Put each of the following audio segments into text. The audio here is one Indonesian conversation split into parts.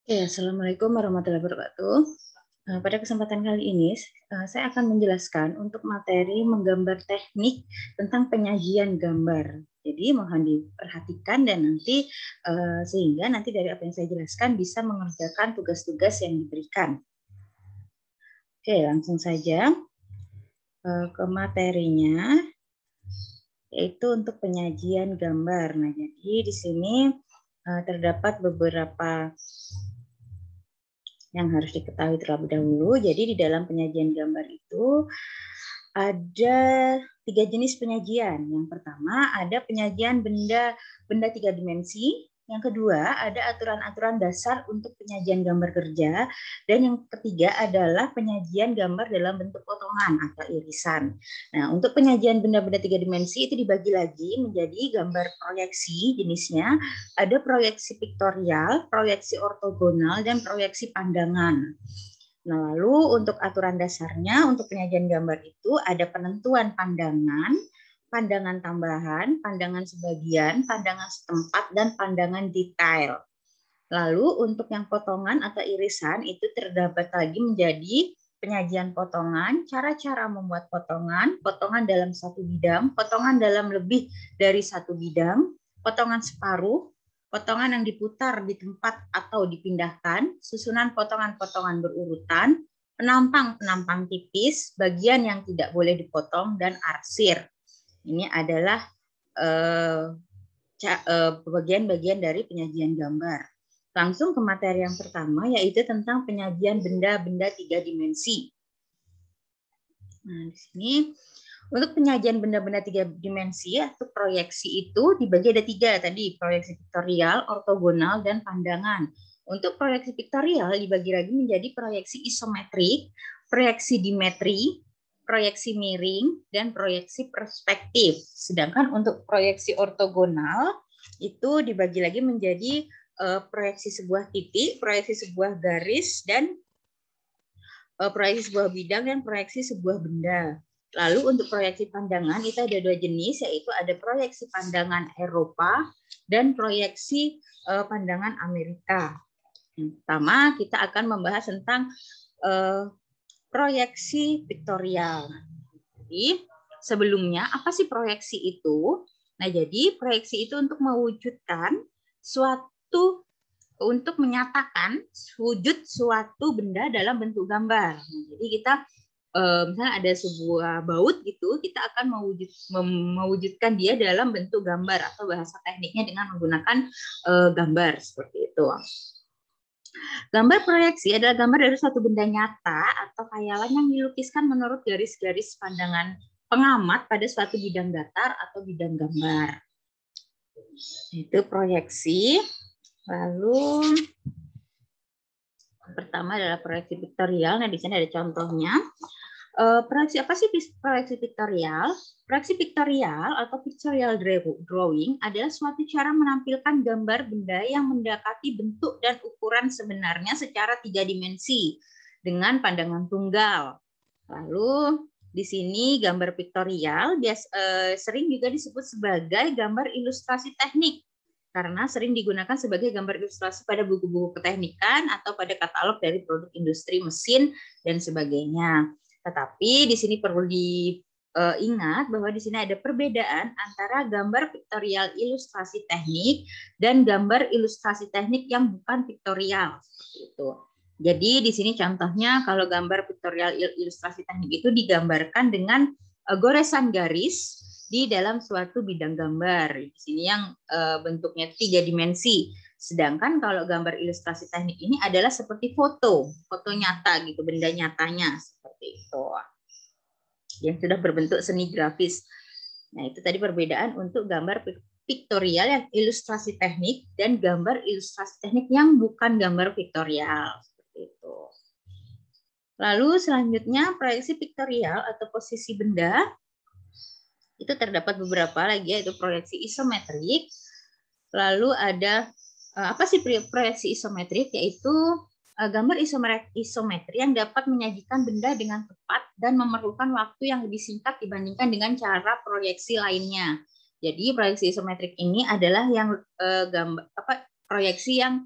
Oke, Assalamualaikum warahmatullahi wabarakatuh. Pada kesempatan kali ini, saya akan menjelaskan untuk materi menggambar teknik tentang penyajian gambar. Jadi mohon diperhatikan dan nanti sehingga nanti dari apa yang saya jelaskan bisa mengerjakan tugas-tugas yang diberikan. Oke, langsung saja ke materinya, yaitu untuk penyajian gambar. Nah, jadi di sini terdapat beberapa yang harus diketahui terlebih dahulu. Jadi di dalam penyajian gambar itu ada 3 jenis penyajian. Yang pertama ada penyajian benda 3 dimensi. Yang kedua ada aturan-aturan dasar untuk penyajian gambar kerja. Dan yang ketiga adalah penyajian gambar dalam bentuk potongan atau irisan. Nah, untuk penyajian benda-benda 3 dimensi itu dibagi lagi menjadi gambar proyeksi jenisnya. Ada proyeksi piktorial, proyeksi ortogonal, dan proyeksi pandangan. Nah, lalu untuk aturan dasarnya untuk penyajian gambar itu ada penentuan pandangan, pandangan tambahan, pandangan sebagian, pandangan setempat, dan pandangan detail. Lalu untuk yang potongan atau irisan itu terdapat lagi menjadi penyajian potongan, cara-cara membuat potongan, potongan dalam satu bidang, potongan dalam lebih dari satu bidang, potongan separuh, potongan yang diputar di tempat atau dipindahkan, susunan potongan-potongan berurutan, penampang-penampang tipis, bagian yang tidak boleh dipotong, dan arsir. Ini adalah bagian-bagian dari penyajian gambar. Langsung ke materi yang pertama, yaitu tentang penyajian benda-benda 3 dimensi. Nah, di sini untuk penyajian benda-benda 3 dimensi atau proyeksi itu dibagi ada 3 tadi, proyeksi piktorial, ortogonal, dan pandangan. Untuk proyeksi piktorial dibagi lagi menjadi proyeksi isometrik, proyeksi dimetri, proyeksi miring, dan proyeksi perspektif. Sedangkan untuk proyeksi ortogonal itu dibagi lagi menjadi proyeksi sebuah titik, proyeksi sebuah garis, dan proyeksi sebuah bidang, dan proyeksi sebuah benda. Lalu untuk proyeksi pandangan itu ada 2 jenis, yaitu ada proyeksi pandangan Eropa dan proyeksi pandangan Amerika. Yang pertama kita akan membahas tentang proyeksi piktorial. Jadi sebelumnya apa sih proyeksi itu? Nah, jadi proyeksi itu untuk mewujudkan suatu, untuk menyatakan wujud suatu benda dalam bentuk gambar. Nah, jadi kita misalnya ada sebuah baut gitu, kita akan mewujudkan dia dalam bentuk gambar atau bahasa tekniknya dengan menggunakan gambar seperti itu. Gambar proyeksi adalah gambar dari suatu benda nyata atau khayalan yang dilukiskan menurut garis-garis pandangan pengamat pada suatu bidang datar atau bidang gambar. Itu proyeksi. Lalu pertama adalah proyeksi piktorial. Nah, di sini ada contohnya. Proyeksi apa sih proyeksi piktorial? Proyeksi piktorial atau pictorial drawing adalah suatu cara menampilkan gambar benda yang mendekati bentuk dan ukuran sebenarnya secara 3 dimensi dengan pandangan tunggal. Lalu di sini gambar piktorial sering juga disebut sebagai gambar ilustrasi teknik karena sering digunakan sebagai gambar ilustrasi pada buku-buku keteknikan atau pada katalog dari produk industri mesin dan sebagainya. Tetapi di sini perlu diingat bahwa di sini ada perbedaan antara gambar piktorial ilustrasi teknik dan gambar ilustrasi teknik yang bukan piktorial. Seperti itu. Jadi di sini contohnya kalau gambar piktorial ilustrasi teknik itu digambarkan dengan goresan garis di dalam suatu bidang gambar. Di sini yang bentuknya 3 dimensi. Sedangkan kalau gambar ilustrasi teknik ini adalah seperti foto nyata gitu, benda nyatanya seperti itu. Yang sudah berbentuk seni grafis. Nah, itu tadi perbedaan untuk gambar piktorial yang ilustrasi teknik dan gambar ilustrasi teknik yang bukan gambar piktorial. Seperti itu. Lalu selanjutnya proyeksi piktorial atau posisi benda. Itu terdapat beberapa lagi, yaitu proyeksi isometrik. Lalu ada apa sih proyeksi isometrik? Yaitu gambar isometri yang dapat menyajikan benda dengan tepat dan memerlukan waktu yang lebih singkat dibandingkan dengan cara proyeksi lainnya. Jadi proyeksi isometrik ini adalah yang proyeksi yang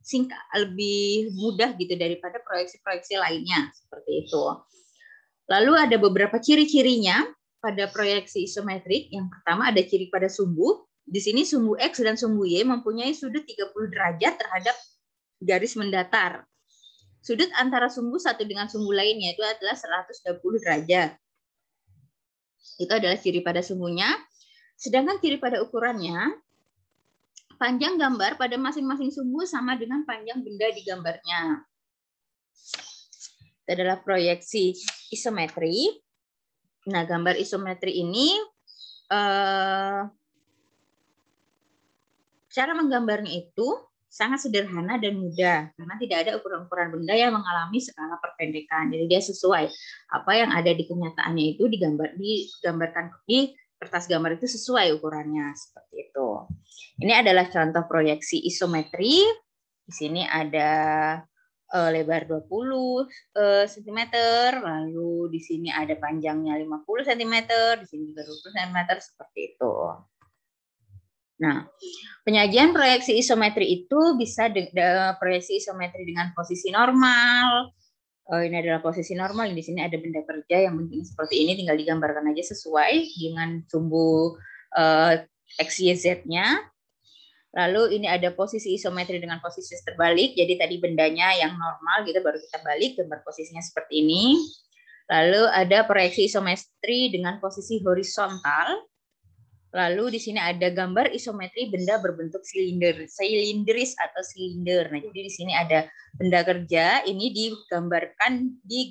singkat, lebih mudah gitu daripada proyeksi-proyeksi lainnya seperti itu. Lalu ada beberapa ciri-cirinya pada proyeksi isometrik. Yang pertama ada ciri pada sumbu. Di sini sumbu X dan sumbu Y mempunyai sudut 30 derajat terhadap garis mendatar. Sudut antara sumbu satu dengan sumbu lainnya itu adalah 120 derajat. Itu adalah ciri pada sumbunya. Sedangkan ciri pada ukurannya, panjang gambar pada masing-masing sumbu sama dengan panjang benda di gambarnya. Itu adalah proyeksi isometri. Nah, gambar isometri ini cara menggambarnya itu sangat sederhana dan mudah karena tidak ada ukuran-ukuran benda yang mengalami skala perpendekan. Jadi dia sesuai apa yang ada di kenyataannya itu digambarkan di kertas gambar itu sesuai ukurannya seperti itu. Ini adalah contoh proyeksi isometri. Di sini ada lebar 20 cm, lalu di sini ada panjangnya 50 cm, di sini juga 20 cm seperti itu. Nah, penyajian proyeksi isometri itu bisa proyeksi isometri dengan posisi normal. Ini adalah posisi normal. Di sini ada benda kerja yang bentuknya seperti ini, tinggal digambarkan aja sesuai dengan sumbu X, Y, Z-nya. Lalu ini ada posisi isometri dengan posisi terbalik. Jadi tadi bendanya yang normal gitu, baru kita balik gambar posisinya seperti ini. Lalu ada proyeksi isometri dengan posisi horizontal. Lalu di sini ada gambar isometri benda berbentuk silindris atau silinder. Nah, jadi di sini ada benda kerja, ini digambarkan di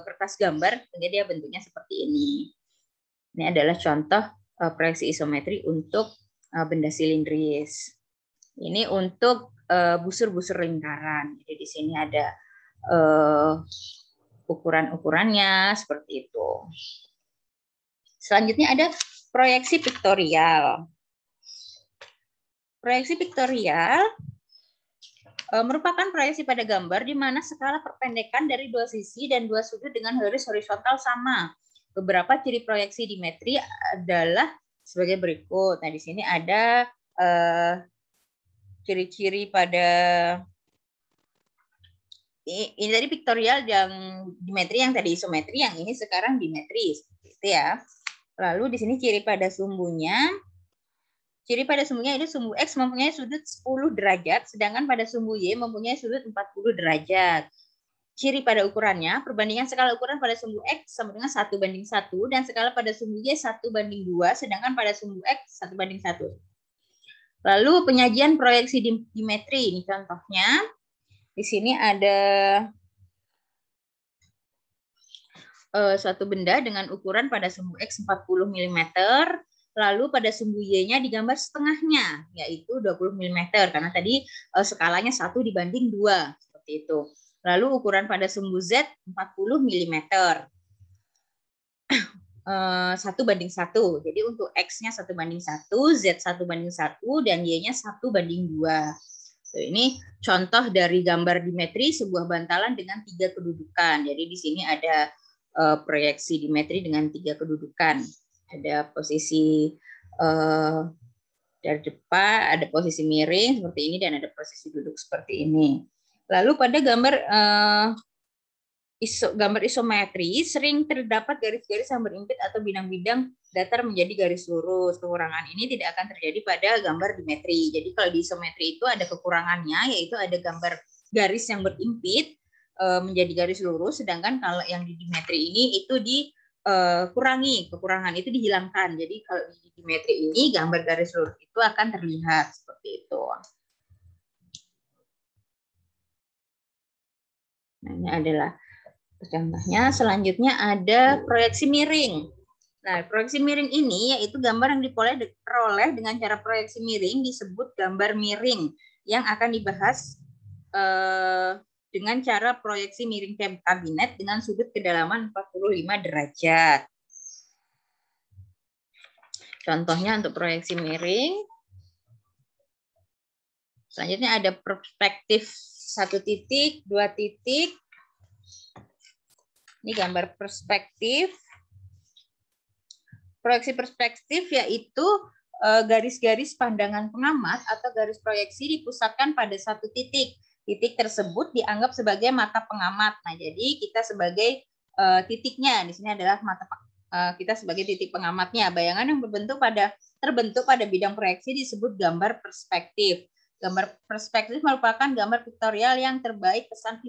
kertas gambar, jadi dia bentuknya seperti ini. Ini adalah contoh proyeksi isometri untuk benda silindris. Ini untuk busur-busur lingkaran. Jadi di sini ada ukuran-ukurannya seperti itu. Selanjutnya ada proyeksi piktorial. Proyeksi piktorial merupakan proyeksi pada gambar di mana skala perpendekan dari dua sisi dan dua sudut dengan garis horizontal sama. Beberapa ciri proyeksi dimetri adalah sebagai berikut. Nah, di sini ada ciri-ciri pada ini tadi piktorial yang dimetri, yang tadi isometri, yang ini sekarang dimetri seperti itu ya. Lalu di sini ciri pada sumbunya. Ciri pada sumbunya itu sumbu X mempunyai sudut 10 derajat, sedangkan pada sumbu Y mempunyai sudut 40 derajat. Ciri pada ukurannya, perbandingan skala ukuran pada sumbu X sama dengan 1:1, dan skala pada sumbu Y 1:2, sedangkan pada sumbu X 1:1. Lalu penyajian proyeksi dimetri, ini contohnya. Di sini ada suatu benda dengan ukuran pada sumbu X 40 mm, lalu pada sumbu Y-nya digambar setengahnya, yaitu 20 mm, karena tadi skalanya 1:2, seperti itu. Lalu ukuran pada sumbu Z 40 mm. 1:1. Jadi untuk X-nya 1:1, Z 1:1, dan Y-nya 1:2. Ini contoh dari gambar dimetri sebuah bantalan dengan 3 kedudukan. Jadi di sini ada proyeksi dimetri dengan 3 kedudukan. Ada posisi dari depan, ada posisi miring seperti ini, dan ada posisi duduk seperti ini. Lalu pada gambar isometri sering terdapat garis-garis yang berimpit atau bidang-bidang datar menjadi garis lurus. Kekurangan ini tidak akan terjadi pada gambar dimetri. Jadi kalau di isometri itu ada kekurangannya, yaitu ada gambar garis yang berimpit menjadi garis lurus, sedangkan kalau yang di dimetri ini itu dikurangi, kekurangan itu dihilangkan. Jadi kalau di dimetri ini gambar garis lurus itu akan terlihat seperti itu. Nah, ini adalah contohnya. Selanjutnya ada proyeksi miring. Nah, proyeksi miring ini yaitu gambar yang diperoleh dengan cara proyeksi miring disebut gambar miring, yang akan dibahas dengan cara proyeksi miring kabinet dengan sudut kedalaman 45 derajat. Contohnya untuk proyeksi miring. Selanjutnya ada perspektif 1 titik, 2 titik. Ini gambar perspektif. Proyeksi perspektif yaitu garis-garis pandangan pengamat atau garis proyeksi dipusatkan pada satu titik. Titik tersebut dianggap sebagai mata pengamat. Nah, jadi kita sebagai titiknya di sini adalah kita sebagai titik pengamatnya. Bayangan yang terbentuk pada bidang proyeksi disebut gambar perspektif. Gambar perspektif merupakan gambar piktorial yang terbaik kesan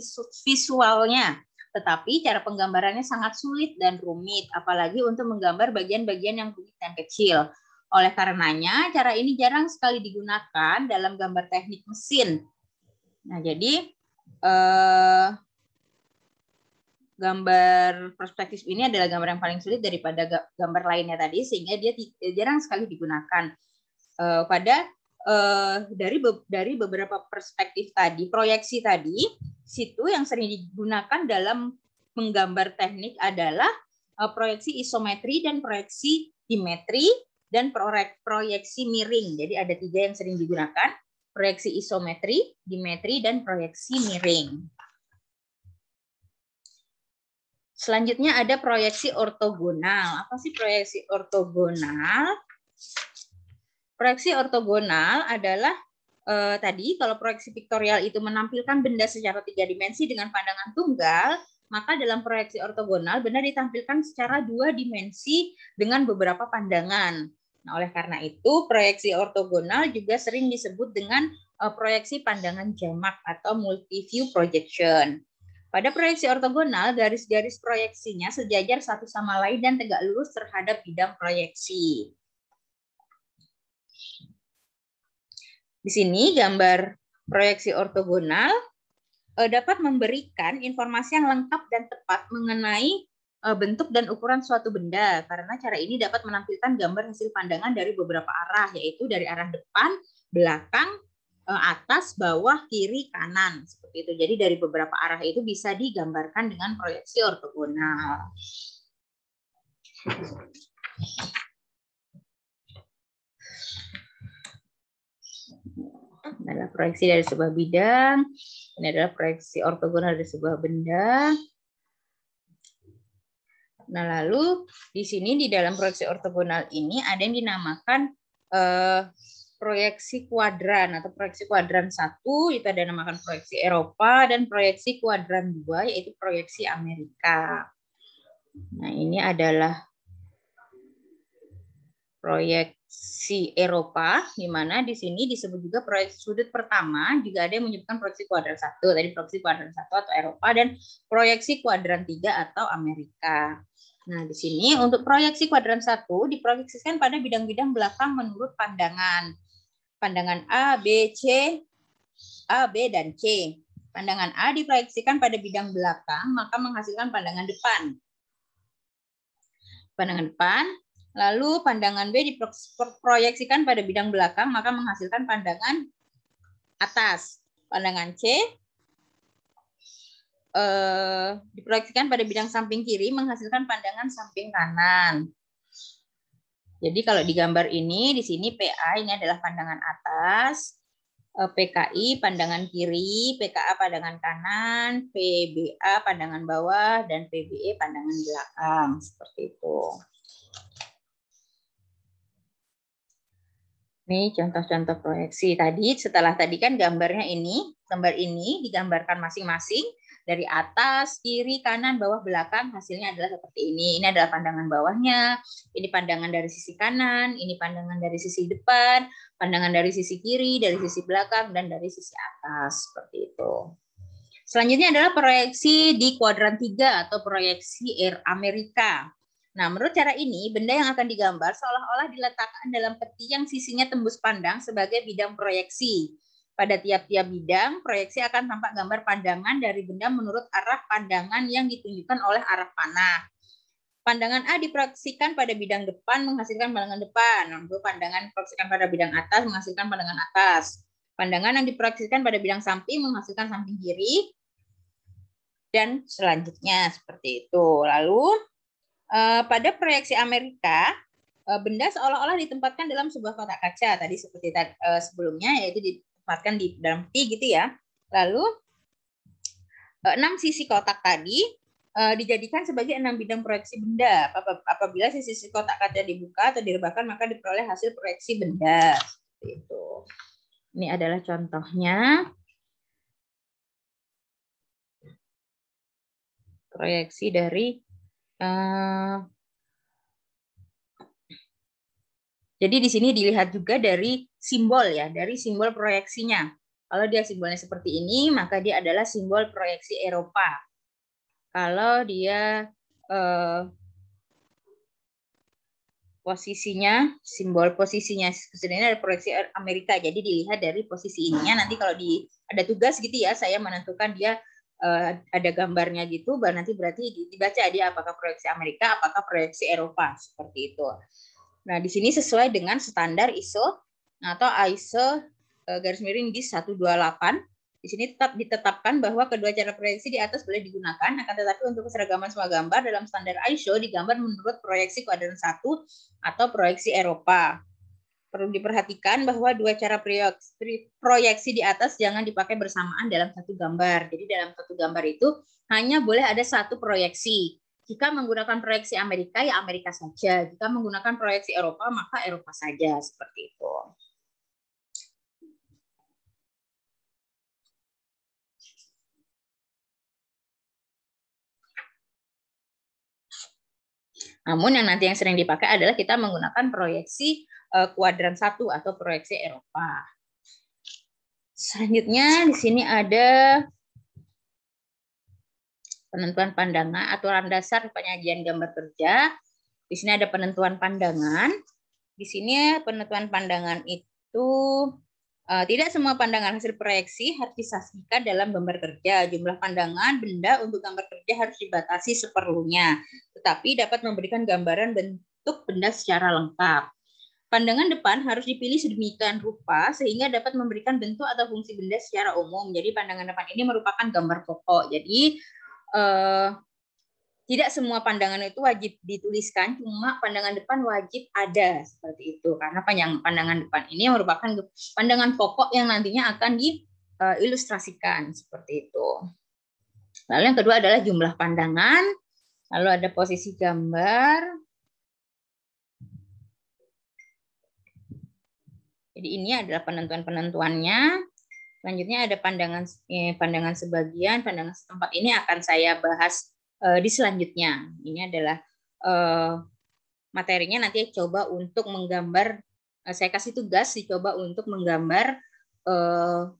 visualnya. Tetapi cara penggambarannya sangat sulit dan rumit, apalagi untuk menggambar bagian-bagian yang rumit dan kecil. Oleh karenanya, cara ini jarang sekali digunakan dalam gambar teknik mesin. Nah, jadi gambar perspektif ini adalah gambar yang paling sulit daripada gambar lainnya tadi, sehingga dia jarang sekali digunakan. Dari beberapa perspektif tadi, proyeksi tadi, situ yang sering digunakan dalam menggambar teknik adalah proyeksi isometri dan proyeksi dimetri dan proyeksi miring. Jadi ada 3 yang sering digunakan, proyeksi isometri, dimetri, dan proyeksi miring. Selanjutnya ada proyeksi ortogonal. Apa sih proyeksi ortogonal? Proyeksi ortogonal adalah tadi kalau proyeksi piktorial itu menampilkan benda secara 3 dimensi dengan pandangan tunggal, maka dalam proyeksi ortogonal benda ditampilkan secara 2 dimensi dengan beberapa pandangan. Nah, oleh karena itu proyeksi ortogonal juga sering disebut dengan proyeksi pandangan jamak atau multi-view projection. Pada proyeksi ortogonal, garis-garis proyeksinya sejajar satu sama lain dan tegak lurus terhadap bidang proyeksi. Di sini gambar proyeksi ortogonal dapat memberikan informasi yang lengkap dan tepat mengenai bentuk dan ukuran suatu benda, karena cara ini dapat menampilkan gambar hasil pandangan dari beberapa arah, yaitu dari arah depan, belakang, atas, bawah, kiri, kanan, seperti itu. Jadi dari beberapa arah itu bisa digambarkan dengan proyeksi ortogonal. Ini adalah proyeksi dari sebuah bidang. Ini adalah proyeksi ortogonal dari sebuah benda. Nah, lalu di sini di dalam proyeksi ortogonal ini ada yang dinamakan proyeksi kuadran atau proyeksi kuadran 1 itu ada namakan proyeksi Eropa, dan proyeksi kuadran 2 yaitu proyeksi Amerika. Nah, ini adalah proyeksi Eropa, di mana di sini disebut juga proyeksi sudut pertama, juga ada yang menyebutkan proyeksi kuadran 1, tadi proyeksi kuadran 1 atau Eropa, dan proyeksi kuadran 3 atau Amerika. Nah, di sini untuk proyeksi kuadran 1 diproyeksikan pada bidang-bidang belakang menurut pandangan. Pandangan A, B, C, A, B, dan C. Pandangan A diproyeksikan pada bidang belakang, maka menghasilkan pandangan depan. Pandangan depan. Lalu pandangan B diproyeksikan pada bidang belakang, maka menghasilkan pandangan atas. Pandangan C diproyeksikan pada bidang samping kiri, menghasilkan pandangan samping kanan. Jadi kalau di gambar ini, di sini PA ini adalah pandangan atas, PKI pandangan kiri, PKA pandangan kanan, PBA pandangan bawah, dan PBE pandangan belakang. Seperti itu. Ini contoh-contoh proyeksi tadi. Setelah tadi kan gambarnya ini, gambar ini digambarkan masing-masing dari atas, kiri, kanan, bawah, belakang. Hasilnya adalah seperti ini. Ini adalah pandangan bawahnya. Ini pandangan dari sisi kanan. Ini pandangan dari sisi depan. Pandangan dari sisi kiri, dari sisi belakang, dan dari sisi atas. Seperti itu. Selanjutnya adalah proyeksi di kuadran 3 atau proyeksi Amerika. Nah, menurut cara ini, benda yang akan digambar seolah-olah diletakkan dalam peti yang sisinya tembus pandang sebagai bidang proyeksi. Pada tiap-tiap bidang, proyeksi akan tampak gambar pandangan dari benda menurut arah pandangan yang ditunjukkan oleh arah panah. Pandangan A diproyeksikan pada bidang depan menghasilkan pandangan depan. Lalu pandangan diproyeksikan pada bidang atas menghasilkan pandangan atas. Pandangan yang diproyeksikan pada bidang samping menghasilkan samping kiri. Dan selanjutnya seperti itu. Lalu pada proyeksi Amerika, benda seolah-olah ditempatkan dalam sebuah kotak kaca tadi seperti sebelumnya, yaitu ditempatkan di dalam peti gitu ya. Lalu 6 sisi kotak tadi dijadikan sebagai 6 bidang proyeksi benda. Apabila sisi kotak kaca dibuka atau direbahkan, maka diperoleh hasil proyeksi benda. Seperti itu. Ini adalah contohnya. Proyeksi dari jadi di sini dilihat juga dari simbol ya, dari simbol proyeksinya. Kalau dia simbolnya seperti ini, maka dia adalah simbol proyeksi Eropa. Kalau dia posisinya, simbol posisinya sebenarnya ada proyeksi Amerika. Jadi dilihat dari posisi ininya. Nanti kalau ada tugas gitu ya, saya menentukan dia ada gambarnya gitu, nanti berarti dibaca dia apakah proyeksi Amerika, apakah proyeksi Eropa, seperti itu. Nah, di sini sesuai dengan standar ISO atau ISO garis miring GIS 128. Di sini tetap ditetapkan bahwa kedua cara proyeksi di atas boleh digunakan, akan tetapi untuk keseragaman semua gambar dalam standar ISO digambar menurut proyeksi kuadran 1 atau proyeksi Eropa. Perlu diperhatikan bahwa dua cara proyeksi di atas jangan dipakai bersamaan dalam satu gambar. Jadi dalam satu gambar itu hanya boleh ada satu proyeksi. Jika menggunakan proyeksi Amerika, ya Amerika saja. Jika menggunakan proyeksi Eropa, maka Eropa saja. Seperti itu. Namun yang nanti yang sering dipakai adalah kita menggunakan proyeksi kuadran 1 atau proyeksi Eropa. Selanjutnya di sini ada penentuan pandangan, aturan dasar penyajian gambar kerja. Di sini ada penentuan pandangan. Di sini penentuan pandangan itu tidak semua pandangan hasil proyeksi harus disajikan dalam gambar kerja. Jumlah pandangan benda untuk gambar kerja harus dibatasi seperlunya, tetapi dapat memberikan gambaran bentuk benda secara lengkap. Pandangan depan harus dipilih sedemikian rupa sehingga dapat memberikan bentuk atau fungsi benda secara umum. Jadi pandangan depan ini merupakan gambar pokok. Jadi tidak semua pandangan itu wajib dituliskan, cuma pandangan depan wajib ada seperti itu. Karena pandangan depan ini merupakan pandangan pokok yang nantinya akan diilustrasikan seperti itu. Lalu yang kedua adalah jumlah pandangan. Lalu ada posisi gambar. Jadi ini adalah penentuan-penentuannya. Selanjutnya ada pandangan sebagian, pandangan setempat. Ini akan saya bahas di selanjutnya. Ini adalah materinya nanti coba untuk menggambar. Saya kasih tugas dicoba untuk menggambar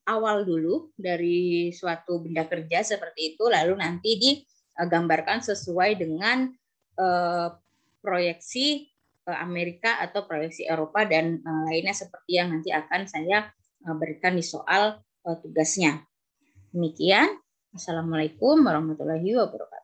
awal dulu dari suatu benda kerja seperti itu, lalu nanti digambarkan sesuai dengan proyeksi Amerika atau proyeksi Eropa dan lainnya seperti yang nanti akan saya berikan di soal tugasnya. Demikian. Assalamualaikum warahmatullahi wabarakatuh.